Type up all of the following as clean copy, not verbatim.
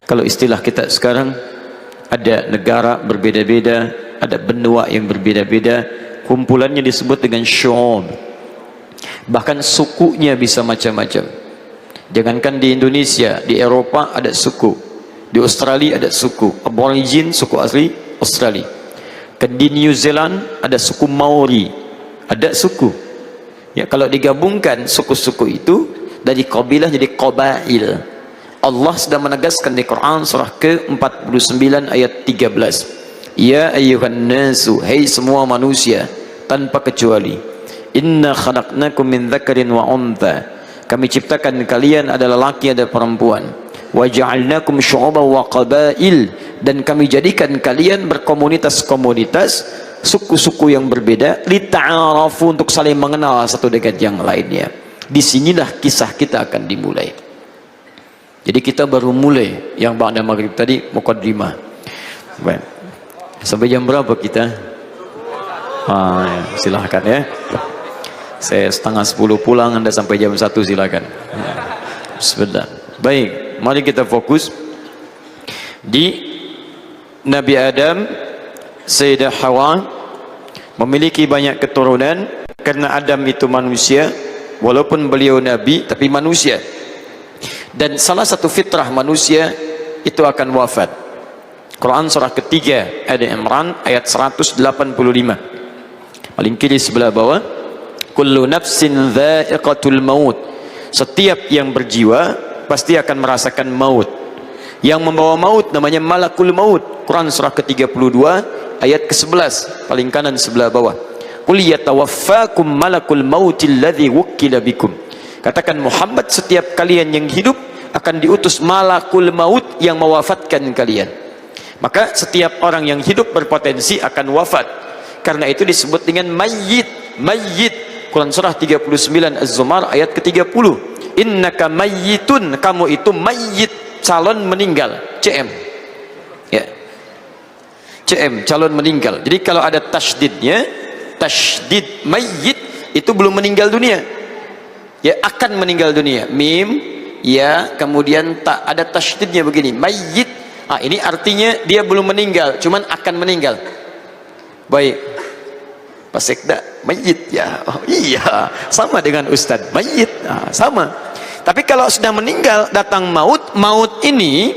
Kalau istilah kita sekarang, ada negara berbeda-beda, ada benua yang berbeda-beda, kumpulannya disebut dengan syu'ub. Bahkan sukunya bisa macam-macam. Jangankan di Indonesia, di Eropa ada suku, di Australia ada suku Aborigin, suku asli Australia. Di New Zealand ada suku Maori, ada suku. Ya, kalau digabungkan suku-suku itu dari kabilah jadi qabail. Allah sudah menegaskan di Quran surah ke-49 ayat 13. Ya ayyuhan nasu, hai semua manusia tanpa kecuali. Inna khalaqnakum min dzakarin wa untha. Kami ciptakan kalian adalah laki ada perempuan. Wa ja'alnakum syu'uban wa qabail, dan kami jadikan kalian berkomunitas-komunitas, suku-suku yang berbeda, lita'arafu, untuk saling mengenal satu dengan yang lainnya. Disinilah kisah kita akan dimulai. Jadi kita baru mulai yang ba'da maghrib tadi, muqaddimah. Baik. Sampai jam berapa kita? Ya, silahkan ya. Saya setengah 10 pulang, Anda sampai jam 1 silakan. Sebentar. Baik, mari kita fokus di Nabi Adam, Sayyidah Hawa memiliki banyak keturunan, karena Adam itu manusia, walaupun beliau nabi tapi manusia. Dan salah satu fitrah manusia itu akan wafat. Quran surah ketiga Ali Imran ayat 185. Paling kiri sebelah bawah. Kullu nafsin dha'iqatul maut. Setiap yang berjiwa pasti akan merasakan maut. Yang membawa maut namanya malakul maut. Quran surah ke-32 ayat ke-11, paling kanan sebelah bawah. Qul yatawaffakum malakul mautil ladzi wukkila bikum. Katakan Muhammad, setiap kalian yang hidup akan diutus malakul maut yang mewafatkan kalian. Maka setiap orang yang hidup berpotensi akan wafat. Karena itu disebut dengan mayyit. Mayyit. Quran surah 39 Az-Zumar ayat ke-30. Innaka mayyitun, kamu itu mayyit, calon meninggal. CM. Ya. CM, calon meninggal. Jadi kalau ada tasydidnya, tasydid mayyit, itu belum meninggal dunia. Ya, akan meninggal dunia. Mim, ya, kemudian tak ada tasydidnya begini, mayyit. Ini artinya dia belum meninggal, cuman akan meninggal. Baik. Pak Sekda, mayyit ya. Oh, iya, sama dengan Ustadz, mayyit. Sama. Tapi kalau sudah meninggal, datang maut, maut ini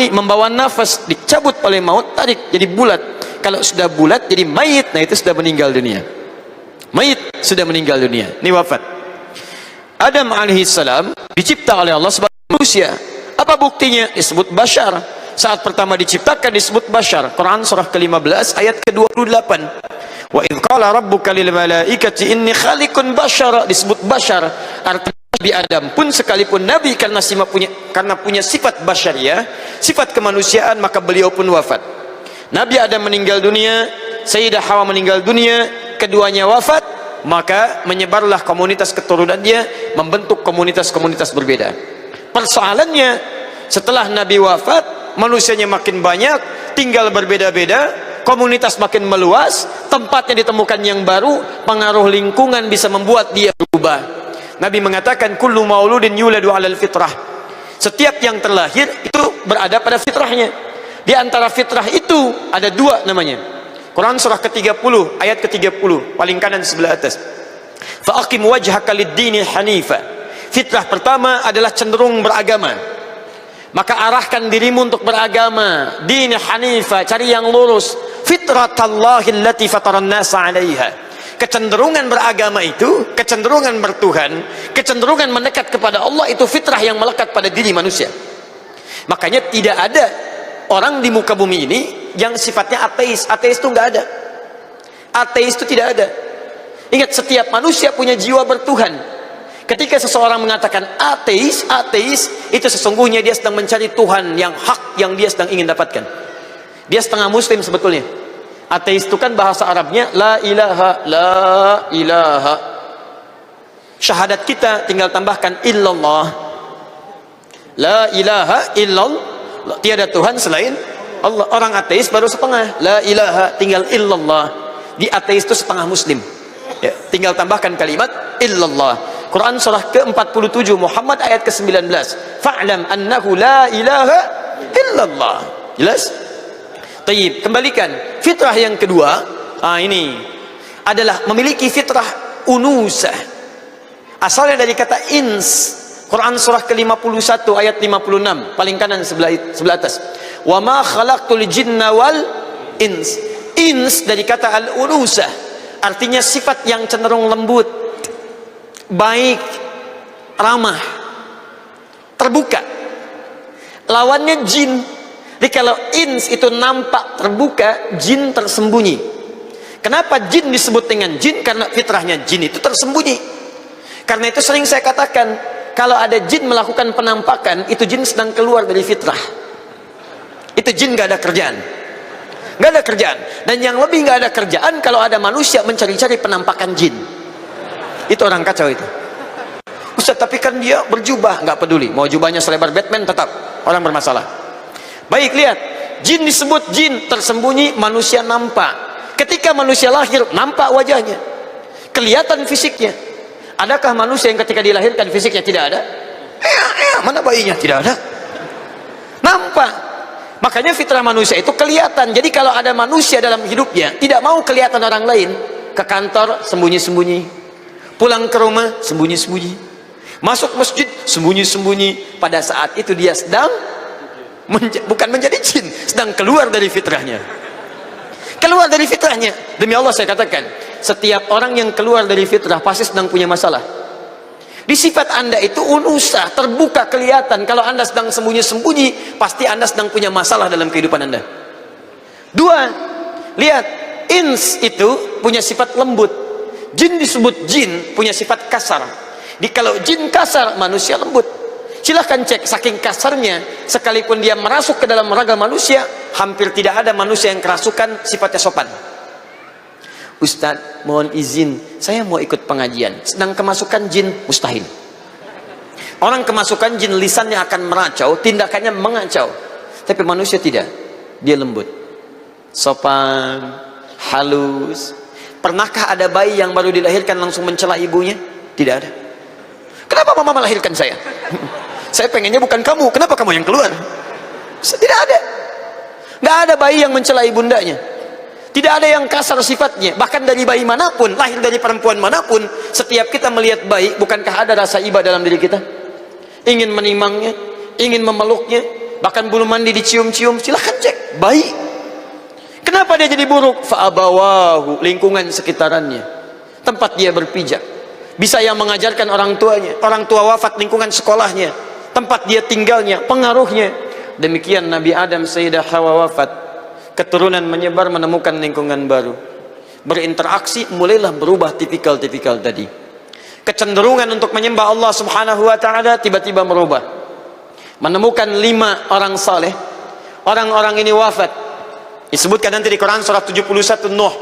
membawa nafas, dicabut oleh maut, tarik jadi bulat. Kalau sudah bulat jadi mayit, nah itu sudah meninggal dunia. Mayit sudah meninggal dunia, ini wafat. Adam alaihissalam dicipta oleh Allah sebagai manusia. Apa buktinya? Disebut bashar. Saat pertama diciptakan disebut bashar. Quran surah ke-15 ayat ke-28. Wa idh qala rabbuka lil malaikati inni khaliqun bashara, disebut bashar. Artinya Nabi Adam pun sekalipun nabi, karena punya sifat basyariah, sifat kemanusiaan, maka beliau pun wafat. Nabi Adam meninggal dunia, Sayyidah Hawa meninggal dunia, keduanya wafat, maka menyebarlah komunitas keturunannya, membentuk komunitas-komunitas berbeda. Persoalannya, setelah Nabi wafat, manusianya makin banyak, tinggal berbeda-beda, komunitas makin meluas, tempatnya ditemukan yang baru, pengaruh lingkungan bisa membuat dia berubah. Nabi mengatakan kullu mauludin yuladu 'alal fitrah. Setiap yang terlahir itu berada pada fitrahnya. Di antara fitrah itu ada dua namanya. Quran surah ke-30 ayat ke-30, paling kanan sebelah atas. Fa aqim wajhaka lid-dini hanifa. Fitrah pertama adalah cenderung beragama. Maka arahkan dirimu untuk beragama, din hanifa, cari yang lurus. Fitratallahi allati fataran nasa 'alaiha. Kecenderungan beragama itu, kecenderungan bertuhan, kecenderungan mendekat kepada Allah, itu fitrah yang melekat pada diri manusia. Makanya tidak ada orang di muka bumi ini yang sifatnya ateis. Ateis itu nggak ada. Ateis itu tidak ada. Ingat, setiap manusia punya jiwa bertuhan. Ketika seseorang mengatakan ateis, itu sesungguhnya dia sedang mencari Tuhan yang hak, yang dia sedang ingin dapatkan. Dia setengah muslim sebetulnya. Ateis itu kan bahasa Arabnya la ilaha. Syahadat kita tinggal tambahkan illallah. La ilaha illallah, tiada Tuhan selain Allah. Orang ateis baru setengah, la ilaha, tinggal illallah. Di ateis itu setengah muslim ya, tinggal tambahkan kalimat illallah. Quran surah ke-47 Muhammad ayat ke-19. Fa'lam annahu la ilaha illallah. Jelas? Tayyib, kembalikan. Fitrah yang kedua, ini adalah memiliki fitrah unusah. Asalnya dari kata ins. Quran surah ke-51 ayat 56, paling kanan sebelah atas. Wa ma khalaqtul jinna wal ins. Ins dari kata al-unusah, artinya sifat yang cenderung lembut, baik, ramah, terbuka. Lawannya jin. Jadi kalau ins itu nampak terbuka, jin tersembunyi. Kenapa jin disebut dengan jin? Karena fitrahnya jin itu tersembunyi. Karena itu sering saya katakan, kalau ada jin melakukan penampakan, itu jin sedang keluar dari fitrah. Itu jin gak ada kerjaan, gak ada kerjaan. Dan yang lebih gak ada kerjaan, kalau ada manusia mencari-cari penampakan jin, itu orang kacau itu. Ustaz, tapi kan dia berjubah. Gak peduli, mau jubahnya selebar Batman tetap orang bermasalah. Baik, lihat, jin disebut jin tersembunyi, manusia nampak. Ketika manusia lahir, nampak wajahnya, kelihatan fisiknya. Adakah manusia yang ketika dilahirkan fisiknya tidak ada? Mana bayinya? Tidak ada. Nampak. Makanya fitrah manusia itu kelihatan. Jadi kalau ada manusia dalam hidupnya tidak mau kelihatan orang lain, ke kantor sembunyi-sembunyi, pulang ke rumah sembunyi-sembunyi, masuk masjid sembunyi-sembunyi. Pada saat itu dia sedang bukan menjadi jin, sedang keluar dari fitrahnya. Keluar dari fitrahnya. Demi Allah saya katakan, setiap orang yang keluar dari fitrah pasti sedang punya masalah. Di sifat anda itu unusah, terbuka, kelihatan. Kalau anda sedang sembunyi-sembunyi, pasti anda sedang punya masalah dalam kehidupan anda. Dua, lihat, ins itu punya sifat lembut. Jin disebut jin, punya sifat kasar. Kalau jin kasar, manusia lembut. Silahkan cek, saking kasarnya, sekalipun dia merasuk ke dalam raga manusia, hampir tidak ada manusia yang kerasukan sifatnya sopan. Ustadz, mohon izin, saya mau ikut pengajian. Sedang kemasukan jin, mustahil. Orang kemasukan jin, lisannya akan meracau, tindakannya mengacau. Tapi manusia tidak, dia lembut, sopan, halus. Pernahkah ada bayi yang baru dilahirkan langsung mencela ibunya? Tidak ada. Kenapa mama melahirkan saya? Saya pengennya bukan kamu, kenapa kamu yang keluar? Tidak ada. Nggak ada bayi yang mencela ibundanya. Tidak ada yang kasar sifatnya. Bahkan dari bayi manapun, lahir dari perempuan manapun, setiap kita melihat bayi, bukankah ada rasa iba dalam diri kita? Ingin menimangnya, ingin memeluknya, bahkan bulu mandi dicium-cium. Silahkan cek, bayi. Kenapa dia jadi buruk? Fa'abawahu, lingkungan sekitarannya, tempat dia berpijak. Bisa yang mengajarkan orang tuanya, orang tua wafat, lingkungan sekolahnya, tempat dia tinggalnya, pengaruhnya. Demikian Nabi Adam, Sayyidah Hawa wafat, keturunan menyebar, menemukan lingkungan baru, berinteraksi, mulailah berubah tipikal-tipikal tadi. Kecenderungan untuk menyembah Allah Subhanahu wa ta'ala tiba-tiba merubah. Menemukan 5 orang saleh, orang-orang ini wafat. Disebutkan nanti di Quran surah 71 Nuh,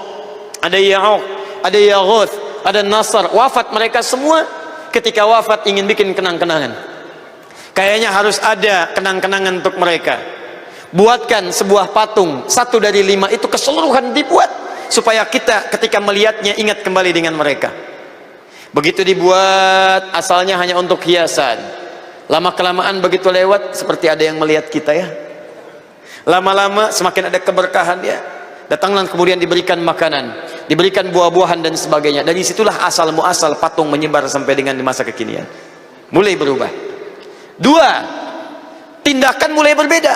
ada Ya'uq, ada Yaghuth, ada Nasr. Wafat mereka semua. Ketika wafat ingin bikin kenang-kenangan, kayaknya harus ada kenang-kenangan untuk mereka. Buatkan sebuah patung, 1 dari 5 itu keseluruhan dibuat, supaya kita ketika melihatnya ingat kembali dengan mereka. Begitu dibuat, asalnya hanya untuk hiasan. Lama-kelamaan begitu lewat, seperti ada yang melihat kita ya. Lama-lama semakin ada keberkahan ya. Datanglah kemudian diberikan makanan, diberikan buah-buahan dan sebagainya. Dari situlah asal muasal patung menyebar sampai dengan di masa kekinian. Mulai berubah. 2, tindakan mulai berbeda.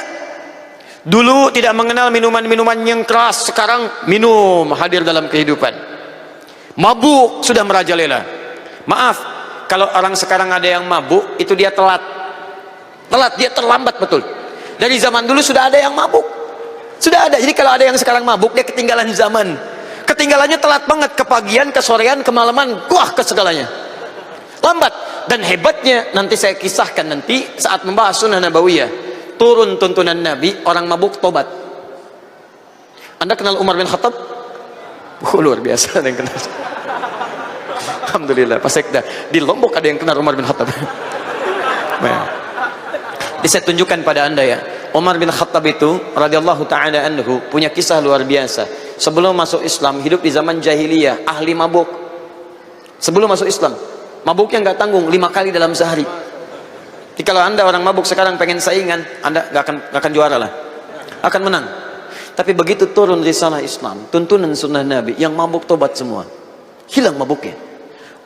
Dulu tidak mengenal minuman-minuman yang keras, sekarang minum hadir dalam kehidupan. Mabuk sudah merajalela. Maaf, kalau orang sekarang ada yang mabuk, itu dia telat. Dia terlambat betul. Dari zaman dulu sudah ada yang mabuk. Sudah ada. Jadi kalau ada yang sekarang mabuk, dia ketinggalan zaman. Ketinggalannya telat banget, ke pagian, ke sorean, ke malaman, wah ke segalanya. Lambat. Dan hebatnya nanti saya kisahkan nanti saat membahas sunnah nabawiyah, turun tuntunan Nabi, orang mabuk tobat. Anda kenal Umar bin Khattab? Luar biasa ada yang kenal. Alhamdulillah, Pak Sekda di Lombok ada yang kenal Umar bin Khattab. Jadi saya tunjukkan pada Anda ya, Umar bin Khattab itu radhiyallahu taala anhu punya kisah luar biasa. Sebelum masuk Islam, hidup di zaman jahiliyah, ahli mabuk. Sebelum masuk Islam, mabuknya nggak tanggung, 5 kali dalam sehari. Jadi kalau Anda orang mabuk sekarang pengen saingan, Anda gak akan juara lah, akan menang. Tapi begitu turun risalah Islam, tuntunan sunnah Nabi, yang mabuk tobat semua, hilang mabuknya.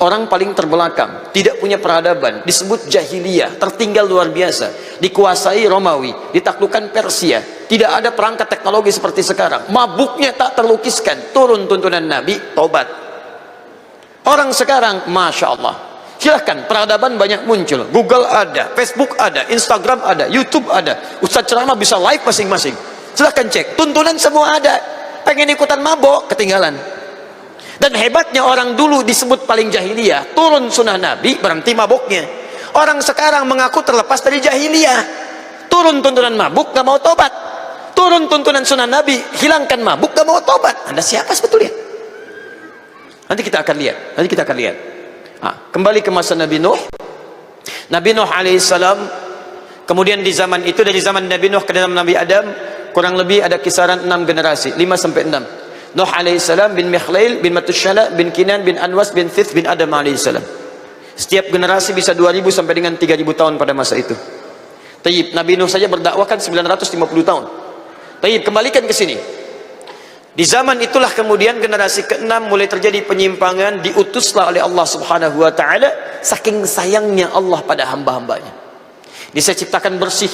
Orang paling terbelakang, tidak punya peradaban, disebut jahiliyah, tertinggal luar biasa, dikuasai Romawi, ditaklukkan Persia, tidak ada perangkat teknologi seperti sekarang, mabuknya tak terlukiskan. Turun tuntunan Nabi, tobat. Orang sekarang, Masya Allah, silahkan, peradaban banyak muncul, Google ada, Facebook ada, Instagram ada, YouTube ada, Ustadz ceramah bisa live masing-masing, silahkan cek, tuntunan semua ada. Pengen ikutan mabuk, ketinggalan. Dan hebatnya orang dulu disebut paling jahiliyah, turun sunnah Nabi, berhenti mabuknya. Orang sekarang mengaku terlepas dari jahiliyah, turun tuntunan mabuk, gak mau tobat. Turun tuntunan sunnah Nabi, hilangkan mabuk, gak mau tobat. Anda siapa sebetulnya? Nanti kita akan lihat. Kembali ke masa Nabi Nuh. Nabi Nuh alaihissalam, kemudian di zaman itu, dari zaman Nabi Nuh ke zaman Nabi Adam, kurang lebih ada kisaran 6 generasi, 5 sampai 6. Nuh alaihissalam bin Mikhlail bin Matushala bin Kinan bin Anwas bin Thith bin Adam alaihissalam. Setiap generasi bisa 2000 sampai dengan 3000 tahun pada masa itu. Tayyib, Nabi Nuh saja berdakwahkan 950 tahun. Tayyib, kembalikan ke sini. Di zaman itulah kemudian generasi ke-6 mulai terjadi penyimpangan, diutuslah oleh Allah Subhanahu wa taala, saking sayangnya Allah pada hamba-hambanya. Saya ciptakan bersih,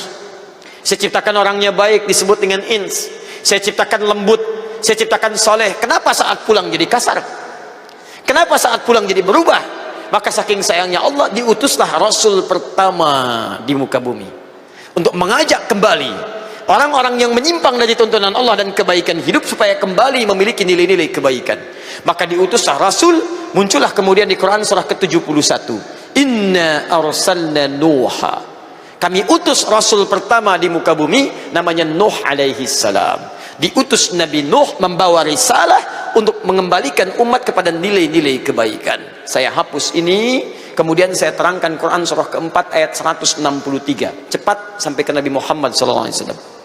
saya ciptakan orangnya baik, disebut dengan ins. Saya ciptakan lembut, saya ciptakan soleh. Kenapa saat pulang jadi kasar? Kenapa saat pulang jadi berubah? Maka saking sayangnya Allah, diutuslah Rasul pertama di muka bumi untuk mengajak kembali orang-orang yang menyimpang dari tuntunan Allah dan kebaikan hidup, supaya kembali memiliki nilai-nilai kebaikan. Maka diutuslah Rasul. Muncullah kemudian di Quran surah ke-71, Inna arsalna Nuha, kami utus Rasul pertama di muka bumi, namanya Nuh alaihi salam. Diutus Nabi Nuh membawa risalah untuk mengembalikan umat kepada nilai-nilai kebaikan. Saya hapus ini, kemudian saya terangkan Quran surah keempat ayat 163. Cepat sampai ke Nabi Muhammad SAW.